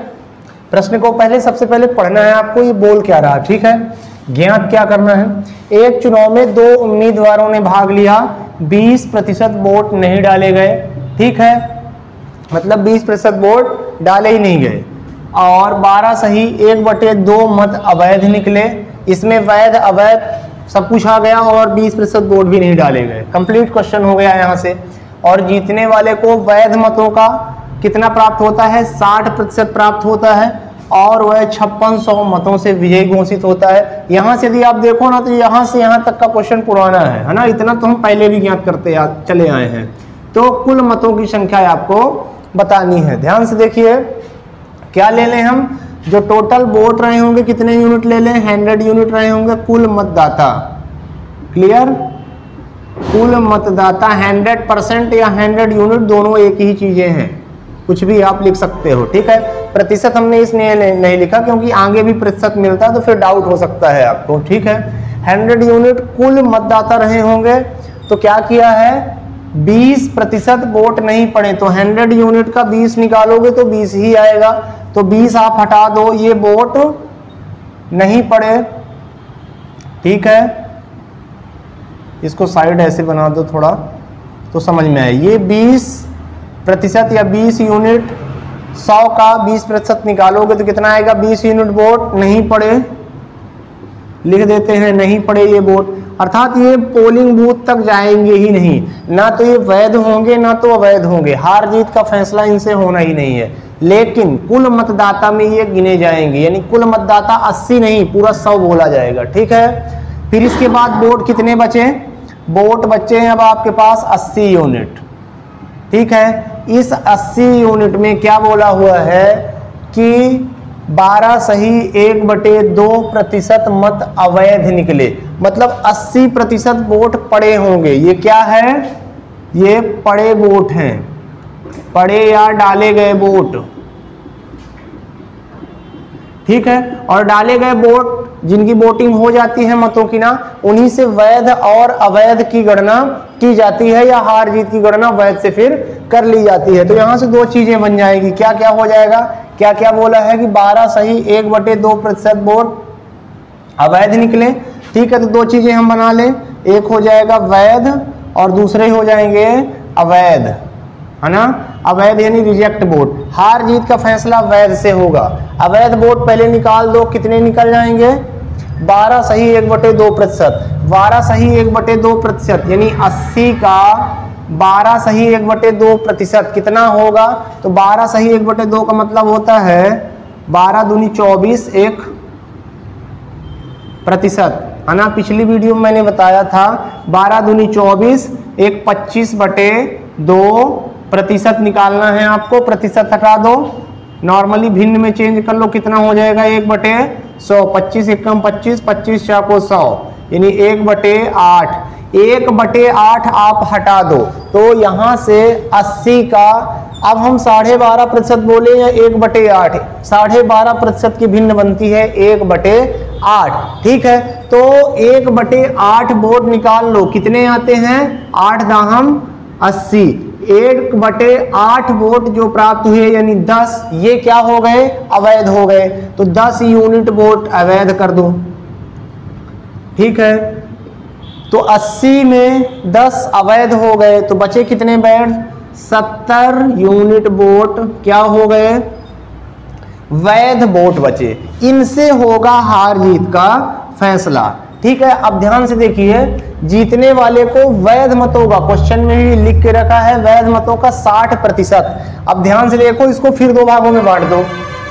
प्रश्न को पहले सबसे पहले पढ़ना है आपको, ये बोल क्या रहा, ठीक है। ज्ञात क्या करना है, एक चुनाव में 2 उम्मीदवारों ने भाग लिया, 20% वोट नहीं डाले गए, ठीक है, मतलब 20% वोट डाले ही नहीं गए, और 12 सही 1/2 मत अवैध निकले। इसमें वैध अवैध सब पूछा गया और 20% वोट भी नहीं डाले गए। कंप्लीट क्वेश्चन हो गया यहाँ से। और जीतने वाले को वैध मतों का कितना प्राप्त होता है, 60% प्राप्त होता है, और वह 5600 मतों से विजयी घोषित होता है। यहाँ से यदि आप देखो ना तो यहाँ से यहाँ तक का क्वेश्चन पुराना है ना, इतना तो हम पहले भी ज्ञात करते चले आए हैं। तो कुल मतों की संख्या आपको बतानी है, ध्यान से देखिए। क्या ले लें हम, जो टोटल वोट रहे होंगे कितने यूनिट ले लें, 100 यूनिट रहे होंगे कुल मतदाता, क्लियर। कुल मतदाता 100% या 100 यूनिट दोनों एक ही चीजें हैं, कुछ भी आप लिख सकते हो, ठीक है। प्रतिशत हमने इसलिए नहीं लिखा क्योंकि आगे भी प्रतिशत मिलता है तो फिर डाउट हो सकता है आपको, ठीक है। 100 यूनिट कुल मतदाता रहे होंगे, तो क्या किया है, 20% वोट नहीं पड़े, तो 100 यूनिट का 20 निकालोगे तो 20 ही आएगा, तो 20 आप हटा दो, ये वोट नहीं पड़े, ठीक है। इसको साइड ऐसे बना दो थोड़ा तो समझ में आए। ये 20% या 20 यूनिट, 100 का 20% निकालोगे तो कितना आएगा, 20 यूनिट वोट नहीं पड़े, लिख देते हैं नहीं पड़े ये वोट, अर्थात ये पोलिंग बूथ तक जाएंगे ही नहीं, ना तो ये वैध होंगे ना तो अवैध होंगे, हार जीत का फैसला इनसे होना ही नहीं है, लेकिन कुल मतदाता में ये गिने जाएंगे, यानी कुल मतदाता 80 नहीं पूरा 100 बोला जाएगा, ठीक है। फिर इसके बाद वोट कितने बचे, वोट बचे हैं अब आपके पास 80 यूनिट, ठीक है। इस 80 यूनिट में क्या बोला हुआ है कि 12 सही 1/2% मत अवैध निकले, मतलब 80% वोट पड़े होंगे। ये क्या है, ये पड़े वोट हैं, पड़े या डाले गए वोट, ठीक है। और डाले गए वोट जिनकी वोटिंग हो जाती है मतों की ना, उन्हीं से वैध और अवैध की गणना की जाती है, या हार जीत की गणना वैध से फिर कर ली जाती है। तो यहां से 2 चीजें बन जाएगी, क्या क्या हो जाएगा, क्या क्या बोला है कि 12 सही 1/2% वोट अवैध निकले, ठीक है। तो 2 चीजें हम बना लें, एक हो जाएगा वैध और दूसरे हो जाएंगे अवैध, है ना। अवैध यानी रिजेक्ट वोट, हार जीत का फैसला वैध से होगा। अवैध वोट पहले निकाल दो, कितने निकल जाएंगे, 12 सही 1/2%, 12 सही 1/2% यानी 80 का 12 सही 1/2% कितना होगा, तो 12 सही 1/2 का मतलब होता है 12 दूनी 24 1%, है ना। पिछली वीडियो में मैंने बताया था 12 दूनी 24 1 25/2% निकालना है आपको, प्रतिशत हटा दो, नॉर्मली भिन्न में चेंज कर लो, कितना हो जाएगा 1/100, 25 एकम 25, 25 चाको 100 यानी 1/8, 1/8 आप हटा दो, तो यहां से 80 का अब हम 12.5% बोले या 1/8, 12.5% की भिन्न बनती है 1/8, ठीक है। तो 1/8 वोट निकाल लो, कितने आते हैं, 8 दाहम 80, 1/8 वोट जो प्राप्त हुए यानी 10, ये क्या हो गए, अवैध हो गए। तो 10 यूनिट वोट अवैध कर दो, ठीक है। तो 80 में 10 अवैध हो गए, तो बचे कितने वैध, 70 यूनिट वोट क्या हो गए, वैध वोट बचे। इनसे होगा हार जीत का फैसला, ठीक है। अब ध्यान से देखिए, जीतने वाले को वैध मतों का, क्वेश्चन में भी लिख के रखा है वैध मतों का 60%। अब ध्यान से देखो, इसको फिर 2 भागों में बांट दो,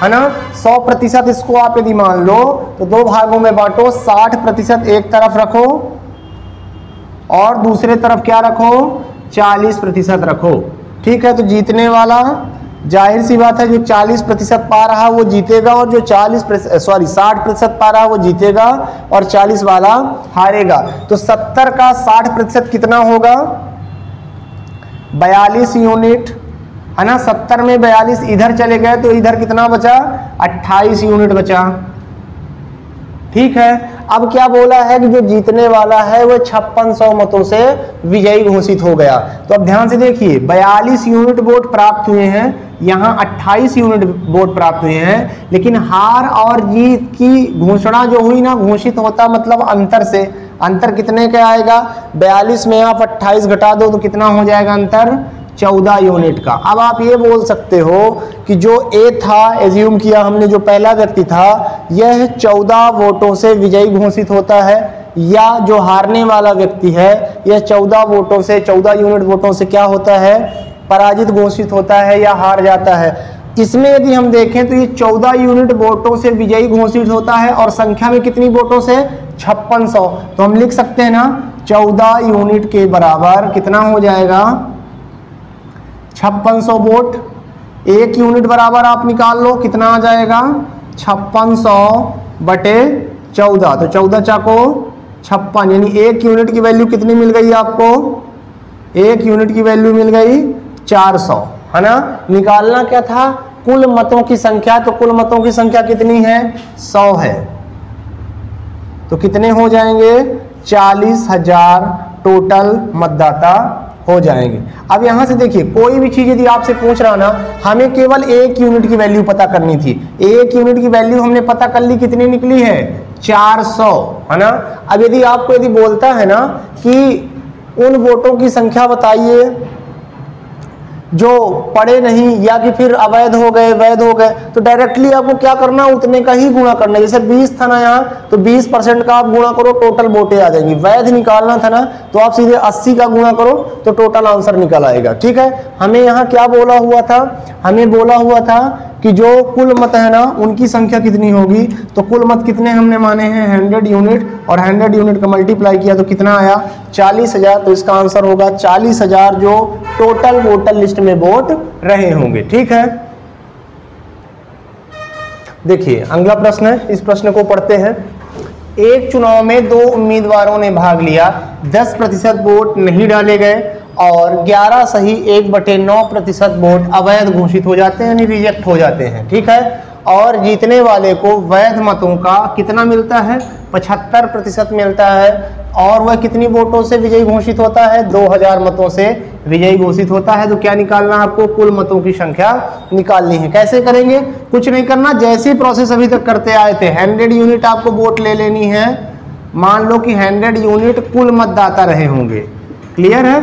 है ना। 100% इसको आप यदि मान लो तो 2 भागों में बांटो, 60% एक तरफ रखो और दूसरे तरफ क्या रखो, 40% रखो, ठीक है। तो जीतने वाला जाहिर सी बात है जो 40% पा रहा वो जीतेगा, और जो 60% पा रहा वो जीतेगा और 40 वाला हारेगा। तो 70 का 60% कितना होगा, 42 यूनिट, है ना। 70 में 42 इधर चले गए तो इधर कितना बचा, 28 यूनिट बचा, ठीक है। अब क्या बोला है कि जो जीतने वाला है वो 5600 मतों से विजयी घोषित हो गया। तो अब ध्यान से देखिए, 42 यूनिट वोट प्राप्त हुए हैं, यहाँ 28 यूनिट वोट प्राप्त हुए हैं, लेकिन हार और जीत की घोषणा जो हुई ना, घोषित होता मतलब अंतर से, अंतर कितने का आएगा, 42 में आप 28 घटा दो तो कितना हो जाएगा अंतर, 14 यूनिट का। अब आप ये बोल सकते हो कि जो ए था, एज्यूम किया हमने, जो पहला व्यक्ति था यह 14 वोटों से विजयी घोषित होता है, या जो हारने वाला व्यक्ति है यह 14 वोटों से, 14 यूनिट वोटों से क्या होता है, पराजित घोषित होता है या हार जाता है। इसमें यदि हम देखें तो ये 14 यूनिट वोटों से विजयी घोषित होता है, और संख्या में कितनी वोटों से, 5600। तो हम लिख सकते हैं ना, 14 यूनिट के बराबर कितना हो जाएगा, 5600 वोट। 1 यूनिट बराबर आप निकाल लो, कितना आ जाएगा, 5600/14, तो 14 चाको 56, यानी 1 यूनिट की वैल्यू कितनी मिल गई आपको, 1 यूनिट की वैल्यू मिल गई 400, है ना। निकालना क्या था, कुल मतों की संख्या, तो कुल मतों की संख्या कितनी है, 100 है, तो कितने हो जाएंगे, 40,000 टोटल मतदाता हो जाएंगे। अब यहां से देखिए, कोई भी चीज यदि आपसे पूछ रहा ना, हमें केवल 1 यूनिट की वैल्यू पता करनी थी, 1 यूनिट की वैल्यू हमने पता कर ली, कितनी निकली है, 400, है ना। अब यदि आपको यदि बोलता है ना कि उन वोटों की संख्या बताइए जो पड़े नहीं या कि फिर अवैध हो गए, वैध हो गए, तो डायरेक्टली आपको क्या करना, उतने का ही गुणा करना है। जैसे 20 था ना यहाँ, तो 20% का आप गुणा करो, टोटल वोटें आ जाएंगी। वैध निकालना था ना, तो आप सीधे 80 का गुणा करो तो टोटल आंसर निकल आएगा, ठीक है। हमें यहाँ क्या बोला हुआ था, हमें बोला हुआ था कि जो कुल मत है ना उनकी संख्या कितनी होगी, तो कुल मत कितने हमने माने हैं, 100 यूनिट, और 100 यूनिट का मल्टीप्लाई किया तो कितना आया, 40,000। तो इसका आंसर होगा 40,000 जो टोटल वोटर लिस्ट में वोट रहे होंगे, ठीक है। देखिए अगला प्रश्न है, इस प्रश्न को पढ़ते हैं। एक चुनाव में 2 उम्मीदवारों ने भाग लिया, 10% वोट नहीं डाले गए और 11 सही 1/9% वोट अवैध घोषित हो जाते हैं, यानी रिजेक्ट हो जाते हैं, ठीक है। और जीतने वाले को वैध मतों का कितना मिलता है, 75% मिलता है, और वह कितनी वोटों से विजयी घोषित होता है, 2000 मतों से विजयी घोषित होता है। तो क्या निकालना, आपको कुल मतों की संख्या निकालनी है। कैसे करेंगे, कुछ नहीं करना, जैसी प्रोसेस अभी तक करते आए थे। 100 यूनिट आपको वोट ले लेनी है, मान लो कि 100 यूनिट कुल मतदाता रहे होंगे, क्लियर है।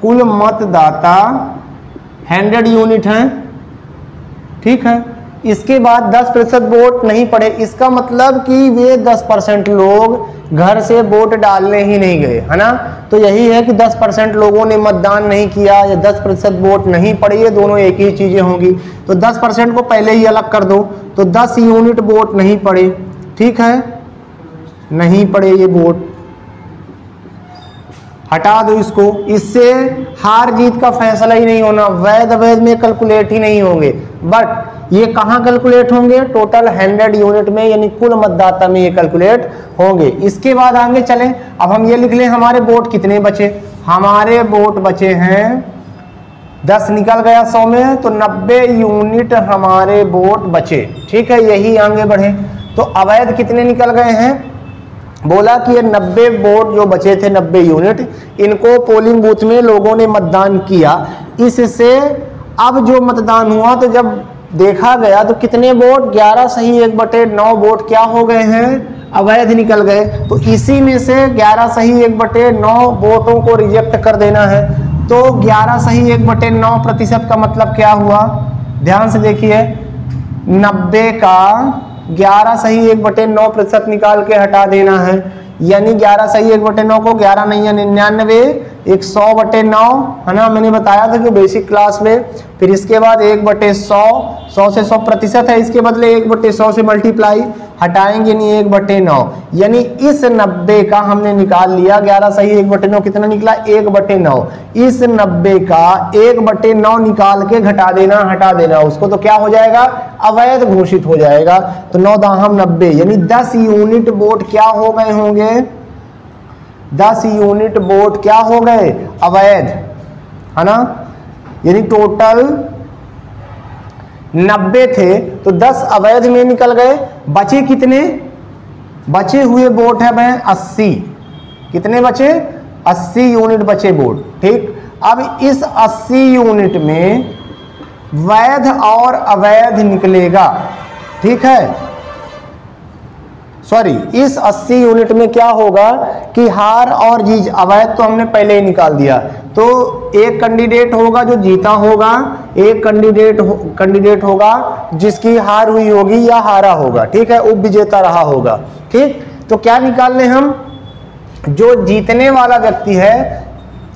कुल मतदाता 100 यूनिट हैं, ठीक है। इसके बाद 10% वोट नहीं पड़े, इसका मतलब कि वे 10% लोग घर से वोट डालने ही नहीं गए, है ना। तो यही है कि 10% लोगों ने मतदान नहीं किया या 10% वोट नहीं पड़े, ये दोनों एक ही चीजें होंगी। तो 10% को पहले ही अलग कर दो, तो 10 यूनिट वोट नहीं पड़े, ठीक है, नहीं पड़े ये वोट, हटा दो इसको। इससे हार जीत का फैसला ही नहीं होना, वैध अवैध में कैलकुलेट ही नहीं होंगे, बट ये कहाँ कैलकुलेट होंगे, टोटल 100 यूनिट में, यानी कुल मतदाता में ये कैलकुलेट होंगे। इसके बाद आगे चलें, अब हम ये लिख लें हमारे वोट कितने बचे, हमारे वोट बचे हैं 10 निकल गया 100 में, तो 90 यूनिट हमारे वोट बचे। ठीक है, यही आगे बढ़े। तो अवैध कितने निकल गए हैं? बोला कि ये 90 वोट जो बचे थे, 90 यूनिट, इनको पोलिंग बूथ में लोगों ने मतदान किया। इससे अब जो मतदान हुआ तो जब देखा गया तो कितने वोट, 11 सही 1/9 वोट क्या हो गए हैं? अवैध निकल गए। तो इसी में से 11 सही 1/9 वोटों को रिजेक्ट कर देना है। तो 11 सही 1/9% का मतलब क्या हुआ? ध्यान से देखिए, 90 का 11 सही 1/9% निकाल के हटा देना है। यानी 11 सही 1/9 को 11 नहीं या 99, 100/9 है ना, मैंने बताया था कि बेसिक क्लास में। फिर इसके बाद 1/100, 100 से 100% है, इसके बदले 1/100 से मल्टीप्लाई हटाएंगे नहीं, 1/9। यानी इस 90 का हमने निकाल लिया, 11 सही 1/9 कितना निकला? 1/9। इस 90 का 1/9 निकाल के घटा देना, हटा देना उसको, तो क्या हो जाएगा? अवैध घोषित हो जाएगा। तो 9 दाहम 90, यानी 10 यूनिट वोट क्या हो गए होंगे? 10 यूनिट वोट क्या हो गए? अवैध, है ना। यानी टोटल 90 थे तो 10 अवैध में निकल गए। बचे कितने? बचे हुए वोट है भाई 80। कितने बचे? 80 यूनिट बचे वोट। ठीक, अब इस 80 यूनिट में वैध और अवैध निकलेगा। ठीक है, सॉरी, इस 80 यूनिट में क्या होगा कि हार और जीत, अवैध तो हमने पहले ही निकाल दिया। तो एक कैंडिडेट होगा जो जीता होगा, एक कैंडिडेट होगा जिसकी हार हुई होगी या हारा होगा। ठीक है, उप विजेता रहा होगा। ठीक, तो क्या निकाल लें हम? जो जीतने वाला व्यक्ति है,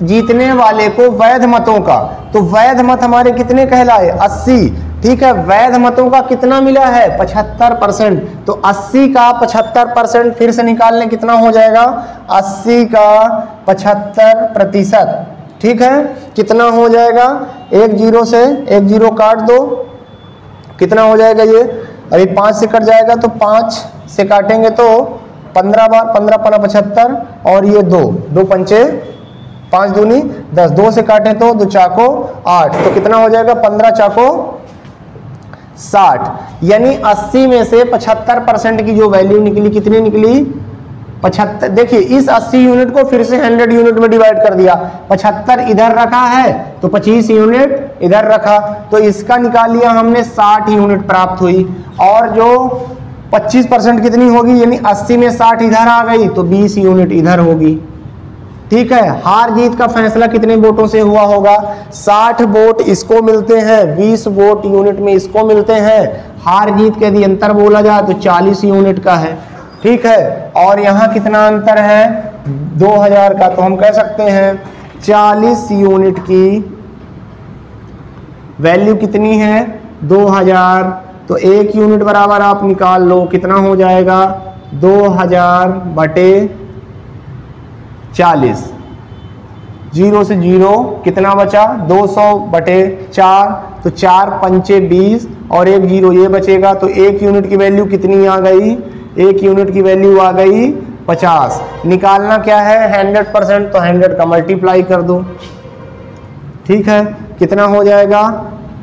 जीतने वाले को वैध मतों का, तो वैध मत हमारे कितने कहलाए? 80। ठीक है, वैध मतों का कितना मिला है? 75%। तो 80 का 75% फिर से निकाल लें, कितना हो जाएगा? 80 का 75%। ठीक है, कितना हो जाएगा? 1 0 से 1 0 काट दो, कितना हो जाएगा ये? अभी 5 से कट जाएगा, तो 5 से काटेंगे तो 15 बार, 15 × 75, और ये 2 पंचे 5 दूनी 10, 2 से काटे तो 2 चाको 8, तो कितना हो जाएगा? 15 चाको 60। यानी 80 में से 75% की जो वैल्यू निकली, कितनी निकली? 75। देखिए, इस 80 यूनिट को फिर से 100 यूनिट में डिवाइड कर दिया। 75 इधर रखा है तो 25 यूनिट इधर रखा, तो इसका निकाल लिया हमने, 60 यूनिट प्राप्त हुई। और जो 25% कितनी होगी? यानी 80 में 60 इधर आ गई तो 20 यूनिट इधर होगी। ठीक है, हार जीत का फैसला कितने वोटों से हुआ होगा? 60 वोट इसको मिलते हैं, 20 वोट यूनिट में इसको मिलते हैं। हार जीत के यदि अंतर बोला जाए तो 40 यूनिट का है। ठीक है, और यहाँ कितना अंतर है? 2000 का। तो हम कह सकते हैं 40 यूनिट की वैल्यू कितनी है? 2000। तो 1 यूनिट बराबर आप निकाल लो, कितना हो जाएगा? 2000/40। 0 से 0 कितना बचा? 200/4, तो 4 पंचे 20 और 1 0 ये बचेगा। तो 1 यूनिट की वैल्यू कितनी आ गई? 1 यूनिट की वैल्यू आ गई 50। निकालना क्या है? 100%, तो 100 का मल्टीप्लाई कर दो। ठीक है, कितना हो जाएगा?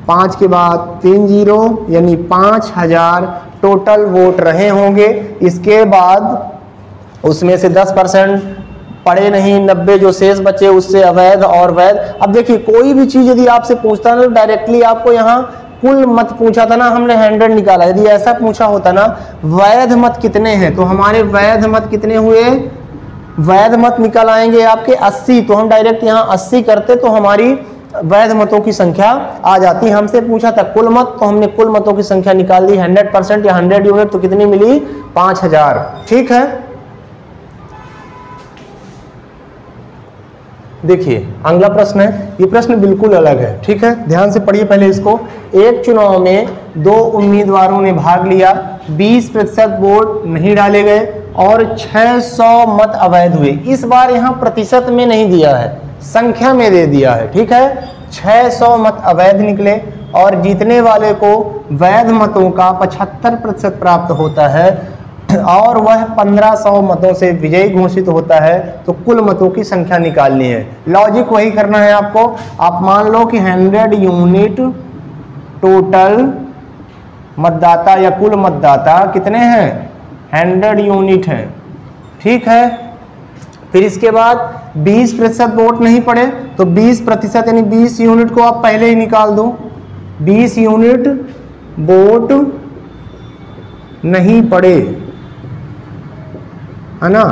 5 के बाद 3 0, यानी 5000 टोटल वोट रहे होंगे। इसके बाद उसमें से 10% पड़े नहीं, 90 जो शेष बचे उससे अवैध और वैध। अब देखिए, कोई भी चीज यदि आपसे पूछता है तो डायरेक्टली आपको यहाँ कुल मत पूछा था ना, हमने 100 निकाला। यदि ऐसा पूछा होता ना वैध मत कितने हैं, तो हमारे वैध मत कितने हुए? वैध मत निकल आएंगे आपके 80। तो हम डायरेक्ट यहाँ 80 करते तो हमारी वैध मतों की संख्या आ जाती। हमसे पूछा था कुल मत, तो हमने कुल मतों की संख्या निकाल दी। 100% या 100 यूनिट तो कितनी मिली? 5000। ठीक है, देखिए अगला प्रश्न है। ये प्रश्न बिल्कुल अलग है। ठीक है, ध्यान से पढ़िए पहले इसको। एक चुनाव में 2 उम्मीदवारों ने भाग लिया, 20% वोट नहीं डाले गए और 600 मत अवैध हुए। इस बार यहाँ प्रतिशत में नहीं दिया है, संख्या में दे दिया है। ठीक है, 600 मत अवैध निकले और जीतने वाले को वैध मतों का 75% प्राप्त होता है। और वह 1500 मतों से विजयी घोषित होता है तो कुल मतों की संख्या निकालनी है। लॉजिक वही करना है आपको। आप मान लो कि 100 यूनिट टोटल मतदाता या कुल मतदाता कितने हैं, 100 यूनिट हैं, ठीक है। फिर इसके बाद 20% वोट नहीं पड़े तो 20% यानी 20 यूनिट को आप पहले ही निकाल दो। 20 यूनिट वोट नहीं पड़े, है ना।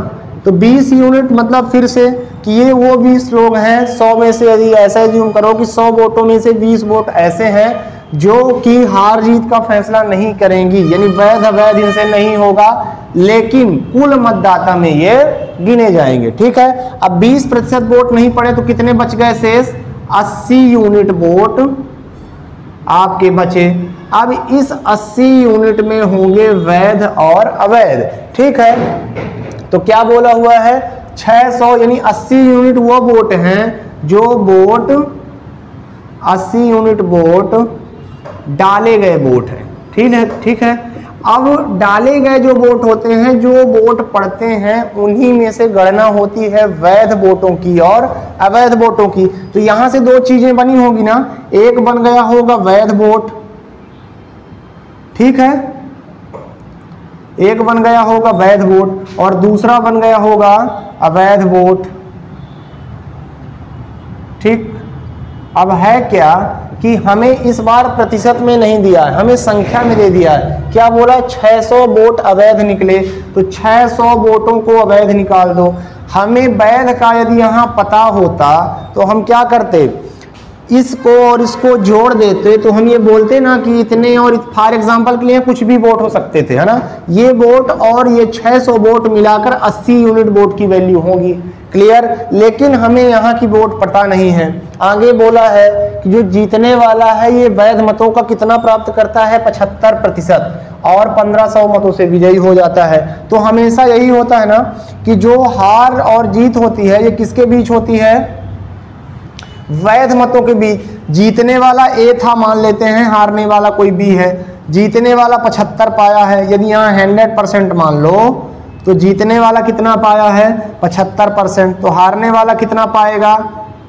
तो 20 यूनिट मतलब फिर से कि ये वो 20 लोग हैं, 100 में से यदि ऐसा एज्यूम करो कि 100 वोटों में से 20 वोट ऐसे हैं जो कि हार जीत का फैसला नहीं करेंगी, यानी वैध अवैध इनसे नहीं होगा, लेकिन कुल मतदाता में ये गिने जाएंगे, ठीक है। अब 20% वोट नहीं पड़े तो कितने बच गए शेष, 80 यूनिट वोट आपके बचे। अब इस 80 यूनिट में होंगे वैध और अवैध, ठीक है। तो क्या बोला हुआ है, 600 यानी 80 यूनिट वो वोट हैं जो वोट 80 यूनिट वोट डाले गए वोट हैं, ठीक है। अब डाले गए जो वोट होते हैं, जो वोट पड़ते हैं, उन्हीं में से गणना होती है वैध वोटों की और अवैध वोटों की। तो यहां से दो चीजें बनी होगी ना, एक बन गया होगा वैध वोट, ठीक है, एक बन गया होगा वैध वोट और दूसरा बन गया होगा अवैध वोट, ठीक। अब है क्या कि हमें इस बार प्रतिशत में नहीं दिया है, हमें संख्या में दे दिया है। क्या बोला, 600 वोट अवैध निकले तो 600 वोटों को अवैध निकाल दो। हमें वैध का यदि यहाँ पता होता तो हम क्या करते, इसको और इसको जोड़ देते, तो हम ये बोलते ना कि इतने, और फॉर एग्जांपल के लिए कुछ भी वोट हो सकते थे, है ना। ये वोट और ये 600 वोट मिलाकर 80 यूनिट वोट की वैल्यू होगी, क्लियर। लेकिन हमें यहाँ की वोट पता नहीं है। आगे बोला है कि जो जीतने वाला है ये वैध मतों का कितना प्राप्त करता है, 75%, और 1500 मतों से विजयी हो जाता है। तो हमेशा यही होता है ना कि जो हार और जीत होती है ये किसके बीच होती है, वैध मतों के बीच। जीतने वाला ए था मान लेते हैं, हारने वाला कोई बी है। जीतने वाला 75 पाया है, यदि यहाँ 100% मान लो तो जीतने वाला कितना पाया है, 75%, तो हारने वाला कितना पाएगा,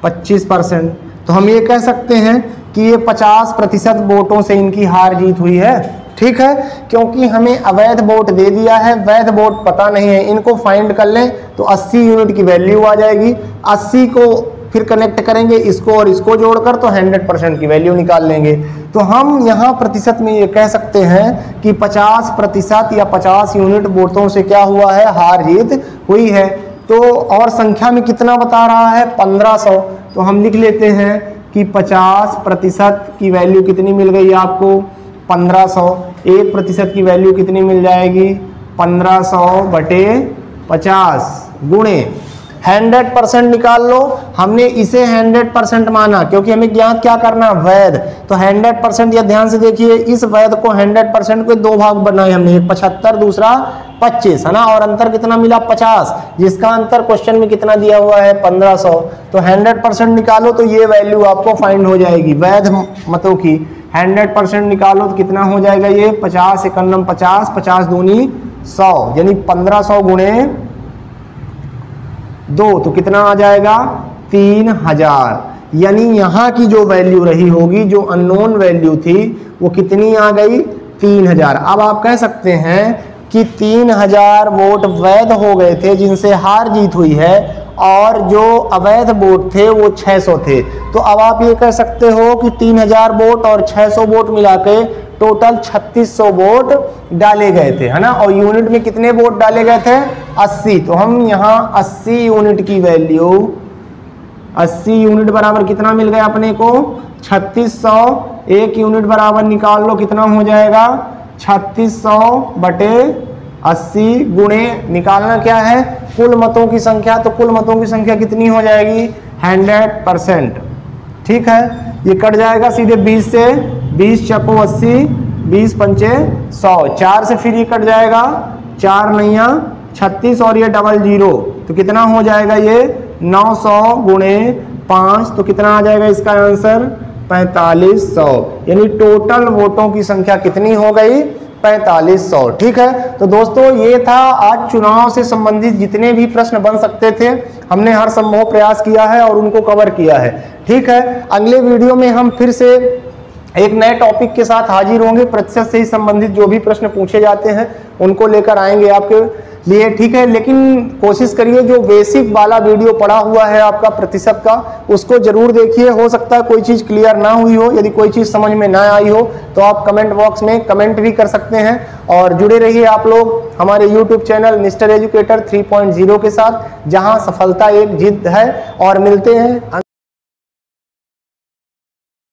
25%। तो हम ये कह सकते हैं कि ये 50% वोटों से इनकी हार जीत हुई है, ठीक है। क्योंकि हमें अवैध वोट दे दिया है, वैध वोट पता नहीं है, इनको फाइंड कर लें तो 80 यूनिट की वैल्यू आ जाएगी। 80 को फिर कनेक्ट करेंगे इसको और इसको जोड़कर तो 100% की वैल्यू निकाल लेंगे। तो हम यहाँ प्रतिशत में ये कह सकते हैं कि 50% या 50 यूनिट वोटों से क्या हुआ है, हार जीत हुई है। तो और संख्या में कितना बता रहा है, 1500। तो हम लिख लेते हैं कि 50% की वैल्यू कितनी मिल गई आपको, 1500। 1% की वैल्यू कितनी मिल जाएगी, 1500/50 गुणे 100% निकाल लो। हमने इसे 100% माना क्योंकि हमें ज्ञात क्या करना, वैध। तो 100% या ध्यान से देखिए, इस वैध को 100% के दो भाग बनाए हमने, एक 75 दूसरा 25, है ना। और अंतर कितना मिला, 50, जिसका अंतर क्वेश्चन में कितना दिया हुआ है, 1500। तो 100% निकालो तो ये वैल्यू आपको फाइंड हो जाएगी वैध मतों की। 100% निकालो तो कितना हो जाएगा, ये 50 51 50, 50 दूनी 100, यानी 1500 गुणे 2 तो कितना आ जाएगा, 3000। यानी यहाँ की जो वैल्यू रही होगी, जो अननोन वैल्यू थी, वो कितनी आ गई, 3000। अब आप कह सकते हैं कि 3000 वोट वैध हो गए थे जिनसे हार जीत हुई है, और जो अवैध वोट थे वो 600 थे। तो अब आप ये कह सकते हो कि 3000 वोट और 600 वोट मिला के टोटल 3600 वोट डाले गए थे, है ना। और यूनिट में कितने वोट डाले गए थे, 80। तो हम यहाँ 80 यूनिट की वैल्यू, 80 यूनिट बराबर कितना मिल गया अपने को, 3600। 1 यूनिट बराबर निकाल लो कितना हो जाएगा, 3600/80 गुणे निकालना क्या है, कुल मतों की संख्या। तो कुल मतों की संख्या कितनी हो जाएगी, 100%, ठीक है। ये कट जाएगा सीधे 20 से, 20 चको 80, 20 पंचे 100, 4 से फिर ये कट जाएगा, 4 नैया 36 और ये डबल 0, तो कितना हो जाएगा ये 900 गुणे 5, तो कितना आ जाएगा इसका आंसर, 4500। यानी टोटल वोटों की संख्या कितनी हो गई, 4500। ठीक है, तो दोस्तों ये था आज चुनाव से संबंधित जितने भी प्रश्न बन सकते थे, हमने हर संभव प्रयास किया है और उनको कवर किया है। ठीक है, अगले वीडियो में हम फिर से एक नए टॉपिक के साथ हाजिर होंगे। प्रतिशत से ही संबंधित जो भी प्रश्न पूछे जाते हैं उनको लेकर आएंगे आपके लिए। ठीक है, लेकिन कोशिश करिए जो बेसिक वाला वीडियो पड़ा हुआ है आपका प्रतिशत का, उसको जरूर देखिए। हो सकता है कोई चीज़ क्लियर ना हुई हो, यदि कोई चीज़ समझ में ना आई हो तो आप कमेंट बॉक्स में कमेंट भी कर सकते हैं। और जुड़े रहिए आप लोग हमारे YouTube चैनल मिस्टर एजुकेटर 3.0 के साथ, जहां सफलता एक जिद है। और मिलते हैं